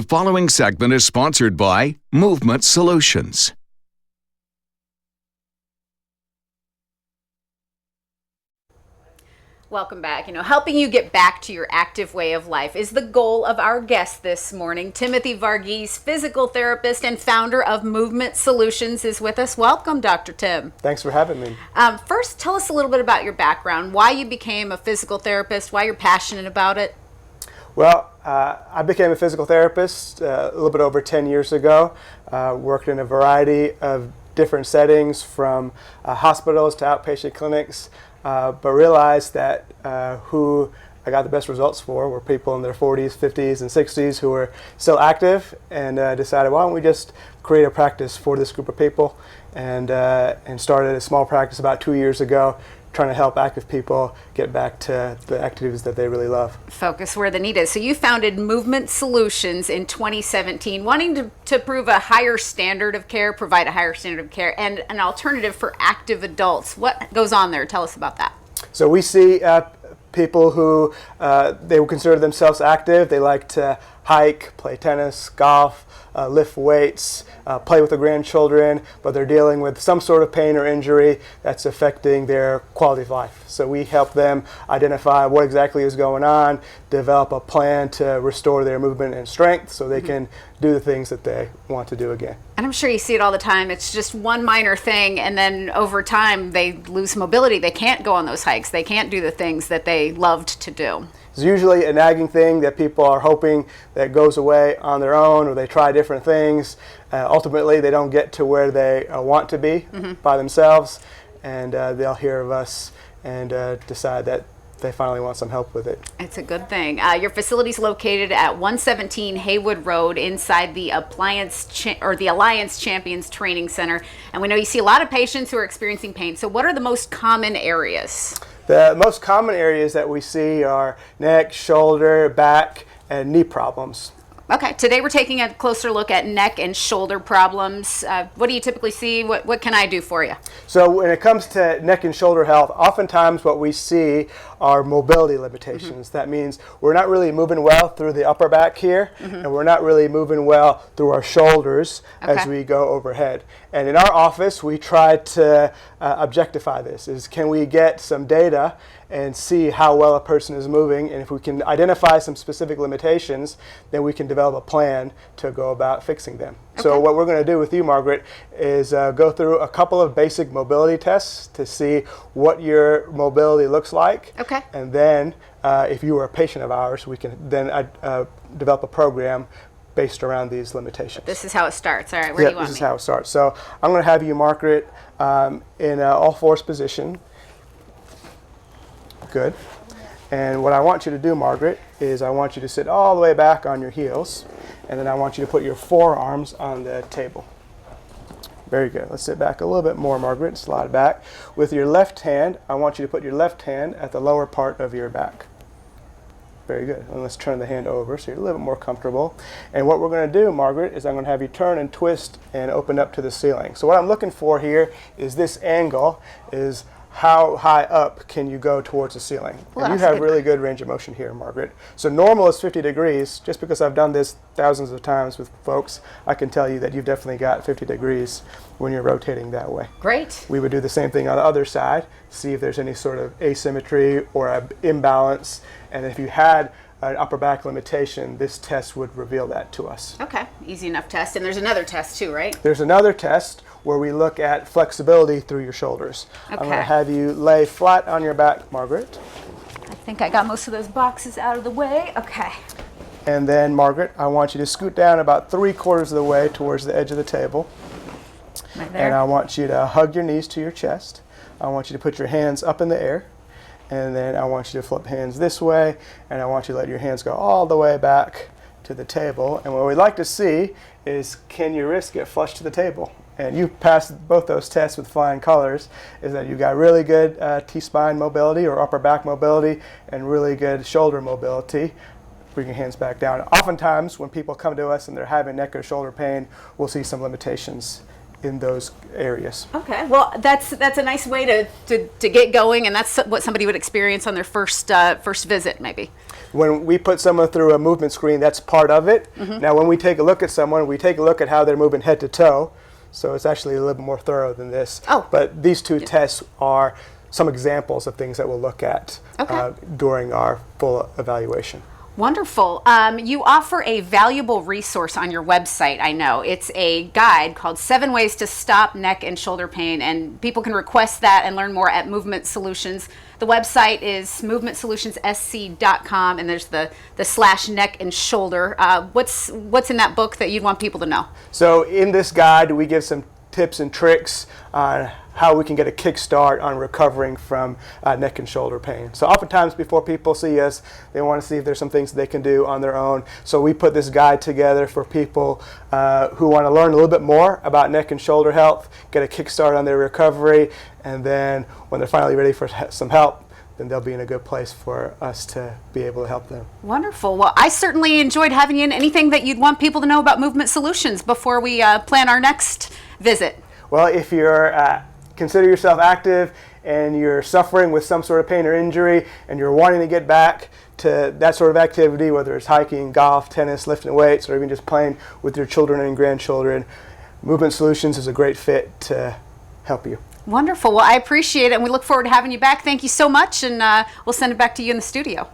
The following segment is sponsored by Movement Solutions. Welcome back. Helping you get back to your active way of life is the goal of our guest this morning. Timothy Varghese, physical therapist and founder of Movement Solutions, is with us. Welcome, Dr. Tim. Thanks for having me. First, tell us a little bit about your background, why you became a physical therapist, why you're passionate about it. Well, I became a physical therapist a little bit over 10 years ago. Worked in a variety of different settings, from hospitals to outpatient clinics. But realized that who I got the best results for were people in their 40s, 50s, and 60s who were still active, and decided, why don't we just create a practice for this group of people, and started a small practice about 2 years ago, trying to help active people get back to the activities that they really love. Focus where the need is. So you founded Movement Solutions in 2017, wanting to prove a higher standard of care, provide a higher standard of care, and an alternative for active adults. What goes on there? Tell us about that. So we see people who they would consider themselves active. They like to hike, play tennis, golf, lift weights, play with their grandchildren, but they're dealing with some sort of pain or injury that's affecting their quality of life. So we help them identify what exactly is going on, develop a plan to restore their movement and strength so they can do the things that they want to do again. And I'm sure you see it all the time. It's just one minor thing, and then over time they lose mobility. They can't go on those hikes. They can't do the things that they loved to do. It's usually a nagging thing that people are hoping that goes away on their own, or they try different things. Ultimately, they don't get to where they want to be by themselves, and they'll hear of us and decide that they finally want some help with it. It's a good thing. Your facility is located at 117 Haywood Road inside the Alliance Champions Training Center. And we know you see a lot of patients who are experiencing pain. So what are the most common areas? The most common areas that we see are neck, shoulder, back, and knee problems. Okay, today we're taking a closer look at neck and shoulder problems. What do you typically see? What can I do for you? So when it comes to neck and shoulder health, oftentimes what we see are mobility limitations. That means we're not really moving well through the upper back here, and we're not really moving well through our shoulders as we go overhead. And in our office, we try to objectify this. Can we get some data and see how well a person is moving? And if we can identify some specific limitations, then we can develop a plan to go about fixing them. Okay. So what we're going to do with you, Margaret, is go through a couple of basic mobility tests to see what your mobility looks like. Okay. And then if you are a patient of ours, we can then develop a program based around these limitations. This is how it starts. All right, where do you want me? This is how it starts. So I'm going to have you, Margaret, in all fours position. Good. And what I want you to do, Margaret, is I want you to sit all the way back on your heels, and then I want you to put your forearms on the table. Very good. Let's sit back a little bit more, Margaret. Slide back. With your left hand, I want you to put your left hand at the lower part of your back. Very good. And let's turn the hand over so you're a little bit more comfortable. And what we're going to do, Margaret, is I'm going to have you turn and twist and open up to the ceiling. So what I'm looking for here is this angle is how high up can you go towards the ceiling? Well, and you have really good range of motion here, Margaret. So normal is 50 degrees. Just because I've done this thousands of times with folks, I can tell you that you've definitely got 50 degrees when you're rotating that way. Great. We would do the same thing on the other side, see if there's any sort of asymmetry or an imbalance. And if you had an upper back limitation, this test would reveal that to us. Okay, easy enough test. And there's another test too, right? There's another test where we look at flexibility through your shoulders. Okay. I'm going to have you lay flat on your back, Margaret. I think I got most of those boxes out of the way. Okay. And then, Margaret, I want you to scoot down about 3/4 of the way towards the edge of the table. Right there. And I want you to hug your knees to your chest. I want you to put your hands up in the air. And then I want you to flip hands this way, and I want you to let your hands go all the way back to the table. And what we'd like to see is, can your wrists get flush to the table? And you passed both those tests with flying colors, is that you've got really good T-spine mobility or upper back mobility and really good shoulder mobility. Bring your hands back down. Oftentimes when people come to us and they're having neck or shoulder pain, we'll see some limitations in those areas. Okay, well, that's a nice way to get going, and that's what somebody would experience on their first visit, maybe. When we put someone through a movement screen, that's part of it. Now, when we take a look at someone, we take a look at how they're moving head to toe. So it's actually a little bit more thorough than this. Oh. But these two tests are some examples of things that we'll look at during our full evaluation. Wonderful. You offer a valuable resource on your website, I know. It's a guide called 7 Ways to Stop Neck and Shoulder Pain, and people can request that and learn more at Movement Solutions. The website is movementsolutionssc.com, and there's the /neck and shoulder. What's in that book that you'd want people to know? So in this guide, we give some tips and tricks on how we can get a kickstart on recovering from neck and shoulder pain. So oftentimes before people see us, they want to see if there's some things they can do on their own. So we put this guide together for people who want to learn a little bit more about neck and shoulder health, get a kickstart on their recovery, and then when they're finally ready for some help, then they'll be in a good place for us to be able to help them. Wonderful. Well, I certainly enjoyed having you in. Anything that you'd want people to know about Movement Solutions before we plan our next visit? Well, if you're consider yourself active and you're suffering with some sort of pain or injury and you're wanting to get back to that sort of activity, whether it's hiking, golf, tennis, lifting weights, or even just playing with your children and grandchildren, Movement Solutions is a great fit to help you. Wonderful. Well, I appreciate it, and we look forward to having you back. Thank you so much, and we'll send it back to you in the studio.